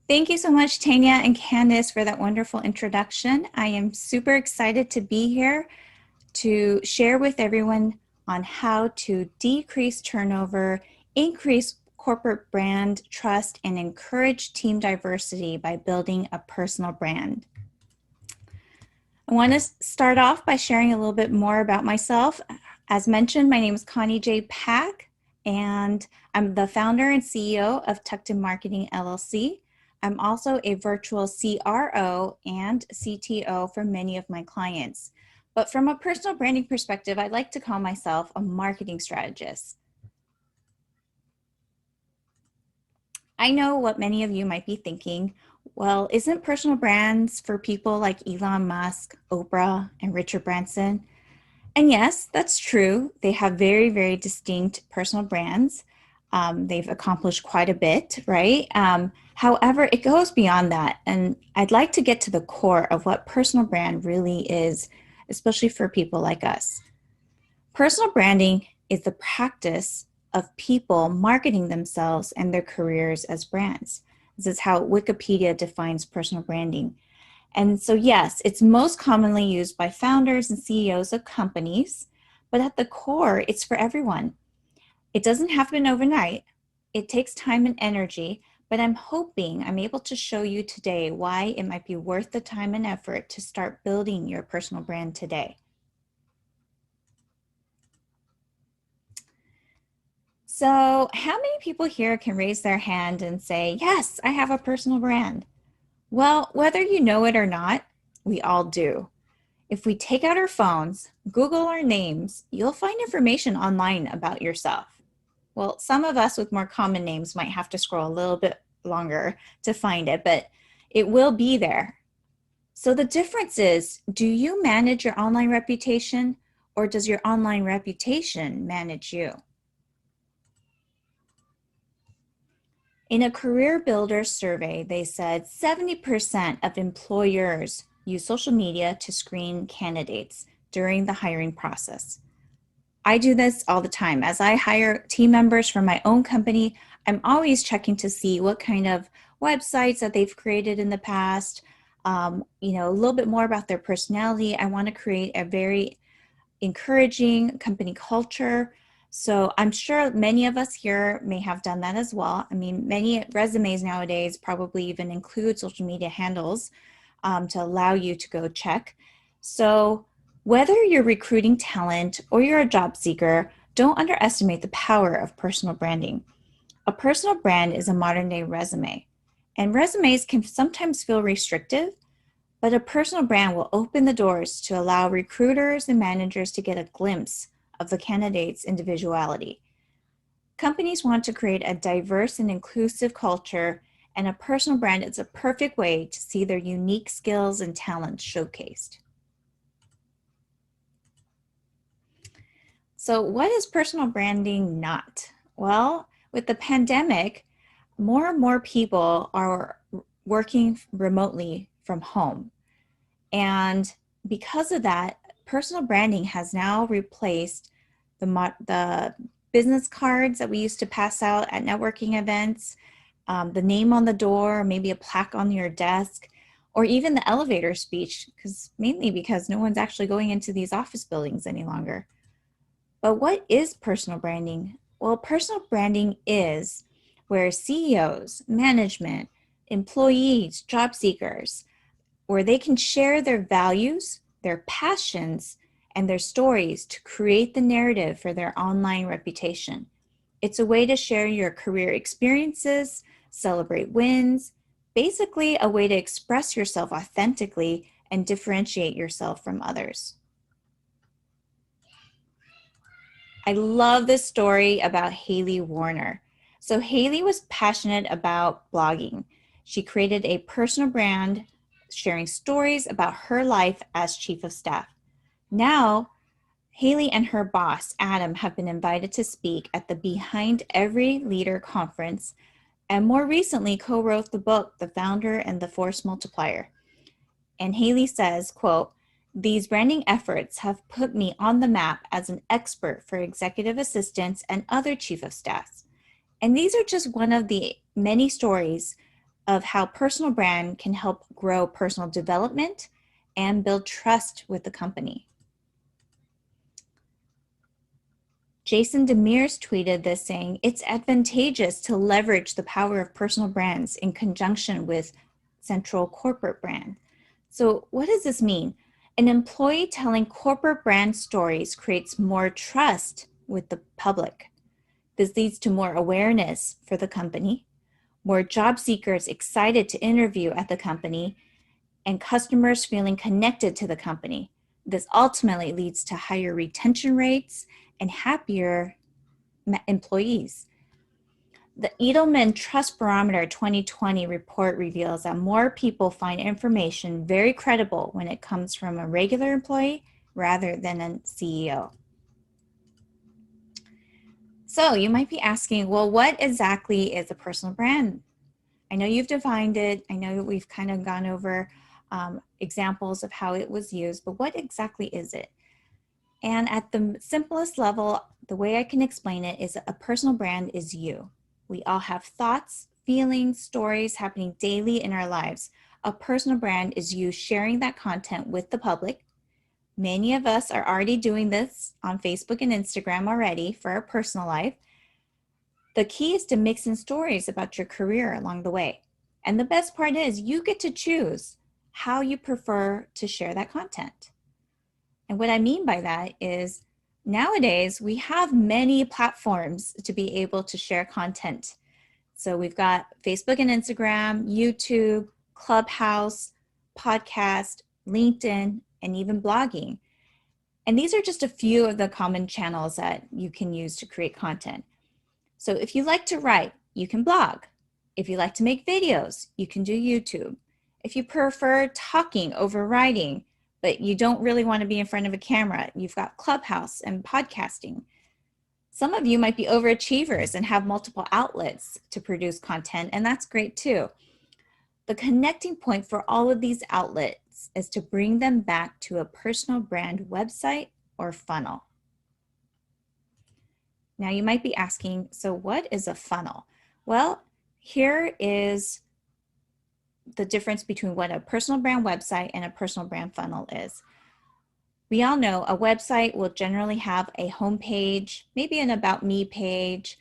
Thank you so much, Tanya and Candice, for that wonderful introduction. I am super excited to be here to share with everyone on how to decrease turnover, increase corporate brand trust, and encourage team diversity by building a personal brand. I want to start off by sharing a little bit more about myself. As mentioned, my name is ConnieJPak, and I'm the founder and CEO of Tucked In Marketing LLC. I'm also a virtual CRO and CTO for many of my clients. But from a personal branding perspective, I like to call myself a marketing strategist. I know what many of you might be thinking. Well, isn't personal brands for people like Elon Musk, Oprah, and Richard Branson? And yes, that's true. They have very, very distinct personal brands. They've accomplished quite a bit, right? However, it goes beyond that. And I'd like to get to the core of what personal brand really is, especially for people like us. Personal branding is the practice of people marketing themselves and their careers as brands. This is how Wikipedia defines personal branding. And so, yes, it's most commonly used by founders and CEOs of companies, but at the core, it's for everyone. It doesn't happen overnight. It takes time and energy, but I'm hoping I'm able to show you today why it might be worth the time and effort to start building your personal brand today. So, how many people here can raise their hand and say, yes, I have a personal brand? Well, whether you know it or not, we all do. If we take out our phones, Google our names, you'll find information online about yourself. Well, some of us with more common names might have to scroll a little bit longer to find it, but it will be there. So the difference is, do you manage your online reputation, or does your online reputation manage you? In a Career Builder survey, they said 70% of employers use social media to screen candidates during the hiring process. I do this all the time. As I hire team members for my own company, I'm always checking to see what kind of websites that they've created in the past, a little bit more about their personality. I want to create a very encouraging company culture. So I'm sure many of us here may have done that as well. I mean, many resumes nowadays probably even include social media handles to allow you to go check. So whether you're recruiting talent or you're a job seeker, don't underestimate the power of personal branding. A personal brand is a modern day resume, and resumes can sometimes feel restrictive, but a personal brand will open the doors to allow recruiters and managers to get a glimpse of the candidate's individuality. Companies want to create a diverse and inclusive culture, and a personal brand is a perfect way to see their unique skills and talents showcased. So what is personal branding not? Well, with the pandemic, more and more people are working remotely from home. And because of that, personal branding has now replaced the business cards that we used to pass out at networking events, the name on the door, maybe a plaque on your desk, or even the elevator speech, mainly because no one's actually going into these office buildings any longer. But what is personal branding? Well, personal branding is where CEOs, management, employees, job seekers, where they can share their values, their passions, and their stories to create the narrative for their online reputation. It's a way to share your career experiences, celebrate wins, basically a way to express yourself authentically and differentiate yourself from others. I love this story about Hallie Warner. So Hallie was passionate about blogging. She created a personal brand sharing stories about her life as chief of staff. Now, Hallie and her boss, Adam, have been invited to speak at the Behind Every Leader conference, and more recently co-wrote the book, The Founder and the Force Multiplier. And Hallie says, quote, "These branding efforts have put me on the map as an expert for executive assistants and other chief of staffs. And these are just one of the many stories of how personal brand can help grow personal development and build trust with the company. Jason Demers tweeted this saying, "It's advantageous to leverage the power of personal brands in conjunction with central corporate brand." So what does this mean? An employee telling corporate brand stories creates more trust with the public. This leads to more awareness for the company, more job seekers excited to interview at the company, and customers feeling connected to the company. This ultimately leads to higher retention rates and happier employees. The Edelman Trust Barometer 2020 report reveals that more people find information very credible when it comes from a regular employee rather than a CEO. So you might be asking, well, what exactly is a personal brand? I know you've defined it. I know we've kind of gone over examples of how it was used, but what exactly is it? And at the simplest level, the way I can explain it is a personal brand is you. We all have thoughts, feelings, stories happening daily in our lives. A personal brand is you sharing that content with the public. Many of us are already doing this on Facebook and Instagram already for our personal life. The key is to mix in stories about your career along the way. And the best part is you get to choose how you prefer to share that content. And what I mean by that is nowadays we have many platforms to be able to share content. So we've got Facebook and Instagram, YouTube, Clubhouse, podcast, LinkedIn, and even blogging. And these are just a few of the common channels that you can use to create content. So if you like to write, you can blog. If you like to make videos, you can do YouTube. If you prefer talking over writing, but you don't really want to be in front of a camera, you've got Clubhouse and podcasting. Some of you might be overachievers and have multiple outlets to produce content, and that's great too. The connecting point for all of these outlets is to bring them back to a personal brand website or funnel. Now you might be asking, so what is a funnel? Well, here is the difference between what a personal brand website and a personal brand funnel is. We all know a website will generally have a homepage, maybe an About Me page,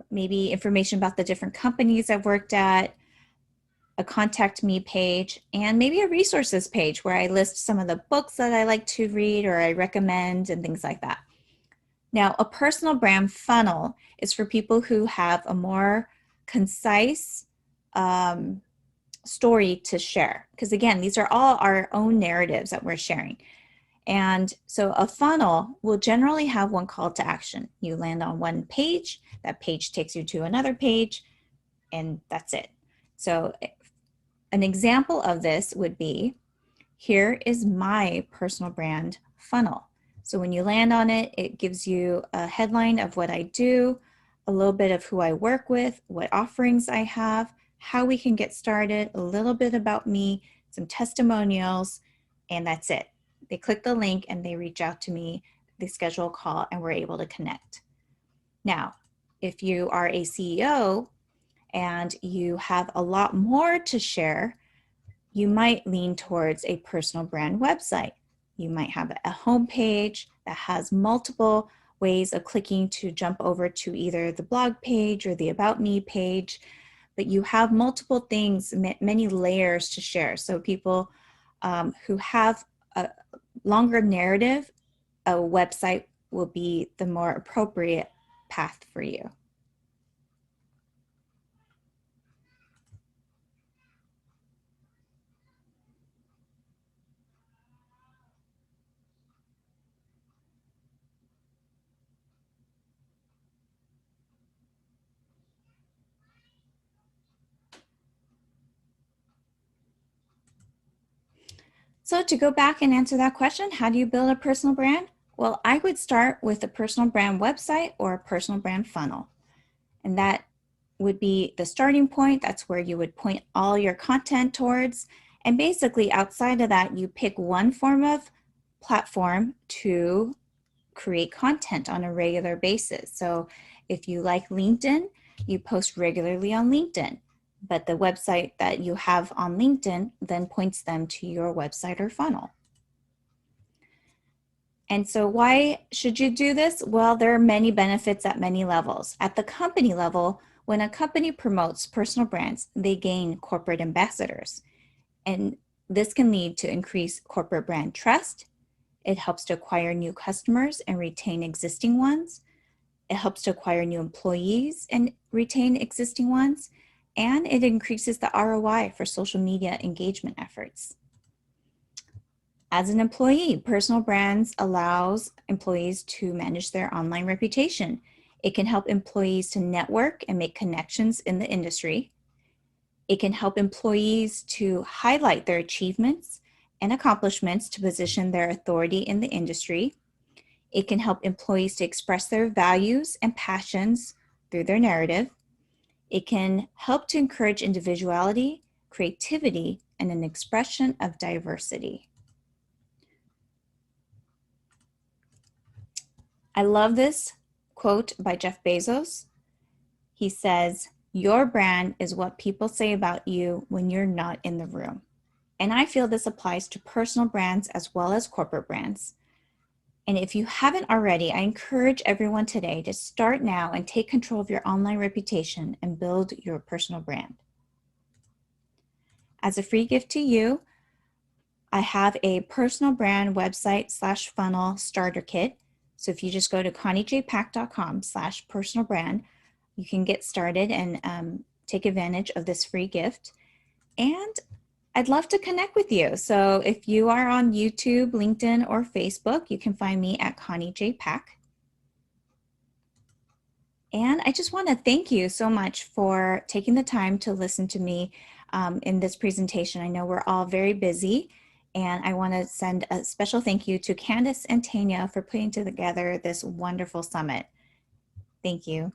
maybe information about the different companies I've worked at, a Contact Me page, and maybe a resources page where I list some of the books that I like to read or I recommend and things like that. Now, a personal brand funnel is for people who have a more concise story to share. Because again, these are all our own narratives that we're sharing. And so a funnel will generally have one call to action. You land on one page, that page takes you to another page, and that's it. So an example of this would be, here is my personal brand funnel. So when you land on it, it gives you a headline of what I do, a little bit of who I work with, what offerings I have, how we can get started, a little bit about me, some testimonials, and that's it. They click the link and they reach out to me, they schedule a call, and we're able to connect. Now, if you are a CEO and you have a lot more to share, you might lean towards a personal brand website. You might have a homepage that has multiple ways of clicking to jump over to either the blog page or the About Me page, but you have multiple things, many layers to share. So people who have a longer narrative, a website will be the more appropriate path for you. So to go back and answer that question, how do you build a personal brand? Well, I would start with a personal brand website or a personal brand funnel. And that would be the starting point. That's where you would point all your content towards. And basically outside of that, you pick one form of platform to create content on a regular basis. So if you like LinkedIn, you post regularly on LinkedIn. but the website that you have on LinkedIn then points them to your website or funnel. And so why should you do this? Well, there are many benefits at many levels. At the company level, when a company promotes personal brands, they gain corporate ambassadors. And this can lead to increased corporate brand trust. It helps to acquire new customers and retain existing ones. It helps to acquire new employees and retain existing ones. And it increases the ROI for social media engagement efforts. As an employee, personal brands allows employees to manage their online reputation. It can help employees to network and make connections in the industry. It can help employees to highlight their achievements and accomplishments to position their authority in the industry. It can help employees to express their values and passions through their narrative. It can help to encourage individuality, creativity, and an expression of diversity. I love this quote by Jeff Bezos. He says, "Your brand is what people say about you when you're not in the room." And I feel this applies to personal brands as well as corporate brands. And if you haven't already, I encourage everyone today to start now and take control of your online reputation and build your personal brand. As a free gift to you, I have a personal brand website / funnel starter kit. So if you just go to ConnieJPak.com/personal brand, you can get started and take advantage of this free gift. And I'd love to connect with you. So if you are on YouTube, LinkedIn, or Facebook, you can find me at ConnieJPak. And I just want to thank you so much for taking the time to listen to me in this presentation. I know we're all very busy, and I want to send a special thank you to Candace and Tanya for putting together this wonderful summit. Thank you.